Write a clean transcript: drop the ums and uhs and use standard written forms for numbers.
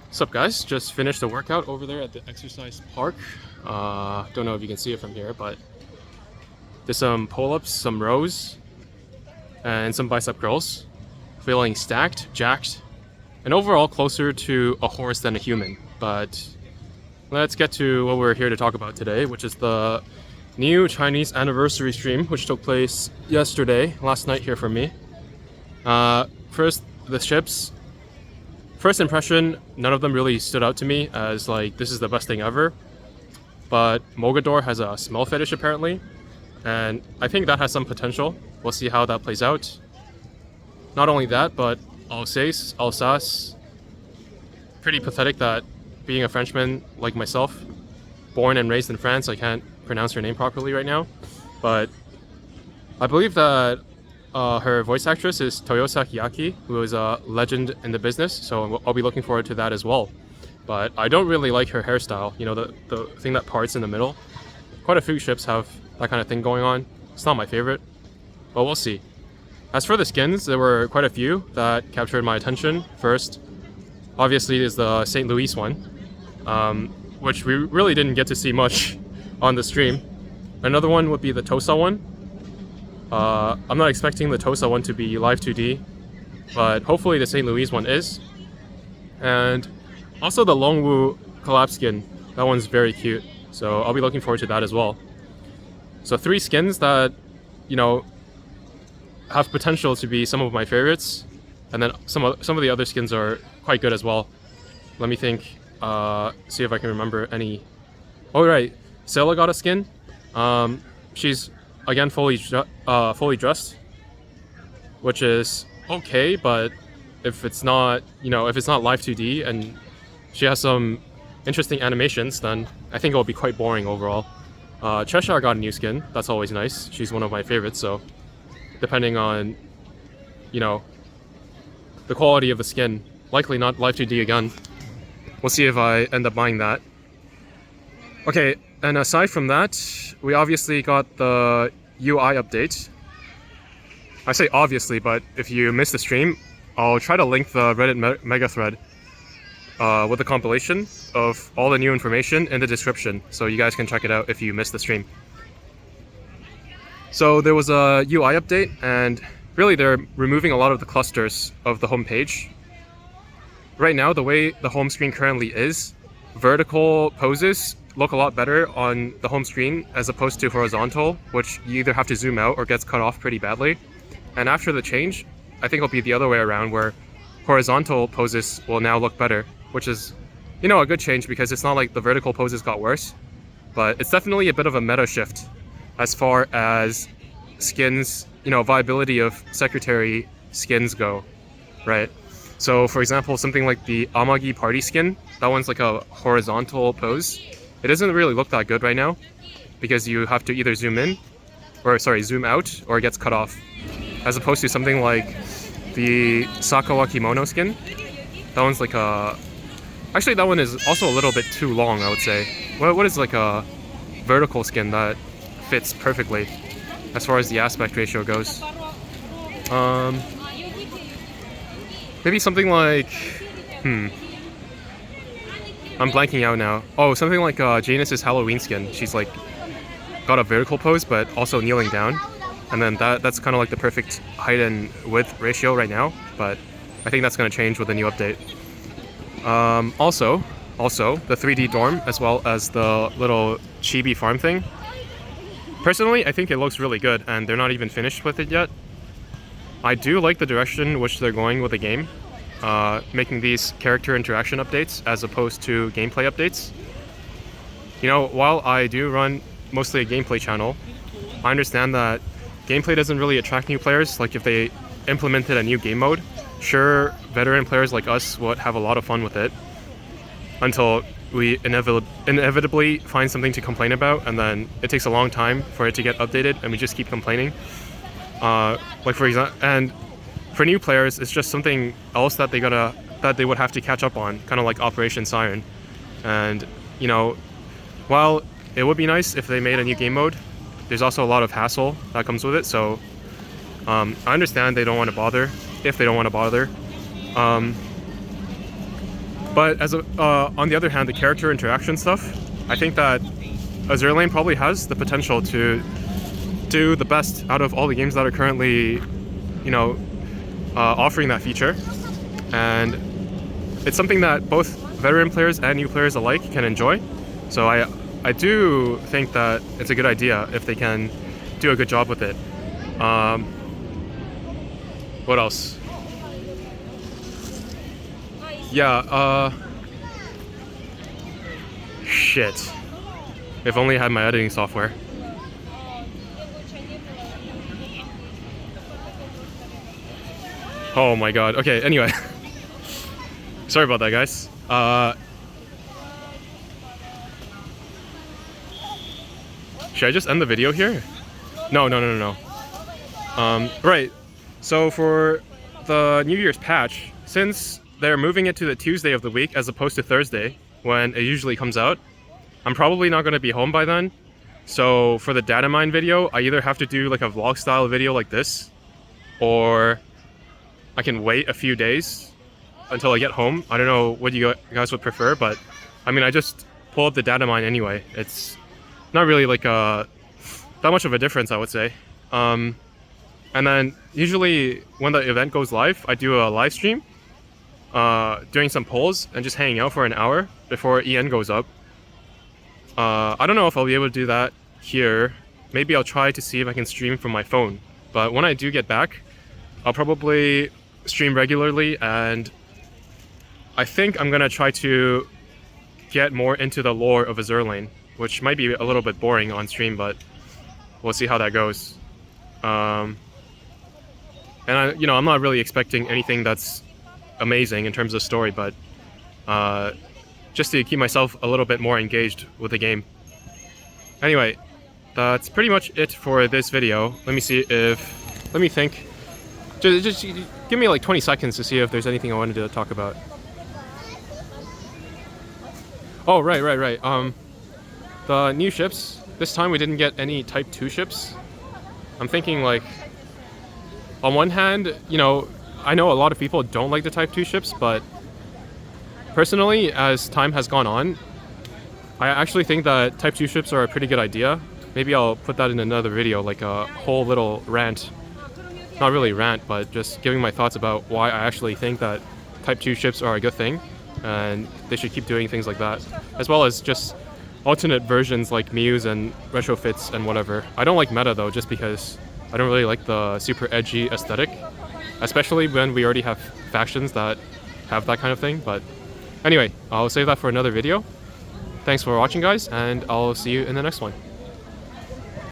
What's up, guys? Just finished the workout over there at the exercise park. Don't know if you can see it from here, but did some pull-ups, some rows, and some bicep curls. Feeling stacked, jacked, and overall closer to a horse than a human. But let's get to what we're here to talk about today, which is the new Chinese anniversary stream, which took place last night here for me. First, the ships. First impression, none of them really stood out to me as like this is the best thing ever. But Mogador has a smell fetish apparently, and I think that has some potential. We'll see how that plays out. Not only that, but Alsace, pretty pathetic that being a Frenchman like myself, born and raised in France, I can't pronounce her name properly right now. But I believe that her voice actress is Toyosa Hiaki, who is a legend in the business, so I'll be looking forward to that as well. But I don't really like her hairstyle, you know, the thing that parts in the middle. Quite a few ships have that kind of thing going on. It's not my favorite, but we'll see. As for the skins, there were quite a few that captured my attention. First, obviously, is the St. Louis one, which we really didn't get to see much on the stream. Another one would be the Tosa one. I'm not expecting the Tosa one to be live 2D, but hopefully the St. Louis one is. And also the Longwu collab skin, that one's very cute, so I'll be looking forward to that as well. So 3 skins that, you know, have potential to be some of my favorites, and then some of the other skins are quite good as well. Let me think, see if I can remember any. Oh right, Sela got a skin. She's again fully dressed, which is okay, but if it's not, you know, if it's not live 2D and she has some interesting animations, then I think it will be quite boring overall. Cheshire got a new skin. That's always nice. She's one of my favorites, so depending on, you know, the quality of the skin, likely not live 2D again. We'll see if I end up buying that. Okay, and aside from that, we obviously got the UI update. I say obviously, but if you missed the stream, I'll try to link the Reddit mega thread with a compilation of all the new information in the description, so you guys can check it out if you missed the stream. So there was a UI update, and really they're removing a lot of the clusters of the home page. Right now, the way the home screen currently is, vertical poses look a lot better on the home screen as opposed to horizontal, which you either have to zoom out or gets cut off pretty badly. And after the change, I think it'll be the other way around, where horizontal poses will now look better, which is, you know, a good change because it's not like the vertical poses got worse, but it's definitely a bit of a meta shift as far as skins, you know, viability of secretary skins go, right? So for example, something like the Amagi party skin, that one's like a horizontal pose. It doesn't really look that good right now because you have to either zoom out, or it gets cut off. As opposed to something like the Sakawa kimono skin. That one's like a... Actually, that one is also a little bit too long, I would say. What is like a vertical skin that fits perfectly as far as the aspect ratio goes? Maybe something like... I'm blanking out now. Oh, something like Janus's Halloween skin. She's like got a vertical pose, but also kneeling down. And then that's kind of like the perfect height and width ratio right now. But I think that's going to change with the new update. Also, the 3D dorm, as well as the little chibi farm thing. Personally, I think it looks really good, and they're not even finished with it yet. I do like the direction which they're going with the game. Making these character interaction updates as opposed to gameplay updates. You know, while I do run mostly a gameplay channel, I understand that gameplay doesn't really attract new players. Like if they implemented a new game mode, sure, veteran players like us would have a lot of fun with it until we inevitably find something to complain about, and then it takes a long time for it to get updated and we just keep complaining. Like for example, and for new players, it's just something else that they would have to catch up on, kind of like Operation Siren. And you know, while it would be nice if they made a new game mode, there's also a lot of hassle that comes with it. So I understand they don't want to bother, if they don't want to bother. But as a, on the other hand, the character interaction stuff, I think that Azur Lane probably has the potential to do the best out of all the games that are currently, you know, offering that feature. And it's something that both veteran players and new players alike can enjoy. So I do think that it's a good idea if they can do a good job with it. What else? Yeah, shit. If only I had my editing software. Oh my god. Okay, anyway. Sorry about that, guys. Should I just end the video here? No. Right. So for the New Year's patch, since they're moving it to the Tuesday of the week as opposed to Thursday, when it usually comes out, I'm probably not going to be home by then. So for the data mine video, I either have to do like a vlog style video like this, or I can wait a few days until I get home. I don't know what you guys would prefer, but I mean, I just pull up the data mine anyway. It's not really like that much of a difference, I would say. And then usually when the event goes live, I do a live stream doing some polls and just hanging out for an hour before EN goes up. I don't know if I'll be able to do that here. Maybe I'll try to see if I can stream from my phone. But when I do get back, I'll probably stream regularly, and I think I'm gonna try to get more into the lore of Azur Lane, which might be a little bit boring on stream, but we'll see how that goes. And I'm not really expecting anything that's amazing in terms of story, but just to keep myself a little bit more engaged with the game. Anyway, that's pretty much it for this video. Let me think. Just give me like 20 seconds to see if there's anything I wanted to talk about. Oh, right. The new ships. This time we didn't get any Type 2 ships. I'm thinking, like, on one hand, I know a lot of people don't like the Type 2 ships, but personally, as time has gone on, I actually think that Type 2 ships are a pretty good idea. Maybe I'll put that in another video, like a whole little rant. Not really rant, but just giving my thoughts about why I actually think that Type 2 ships are a good thing, and they should keep doing things like that, as well as just alternate versions like Muse and retrofits and whatever. I don't like meta though, just because I don't really like the super edgy aesthetic, especially when we already have factions that have that kind of thing. But anyway, I'll save that for another video. Thanks for watching, guys, and I'll see you in the next one.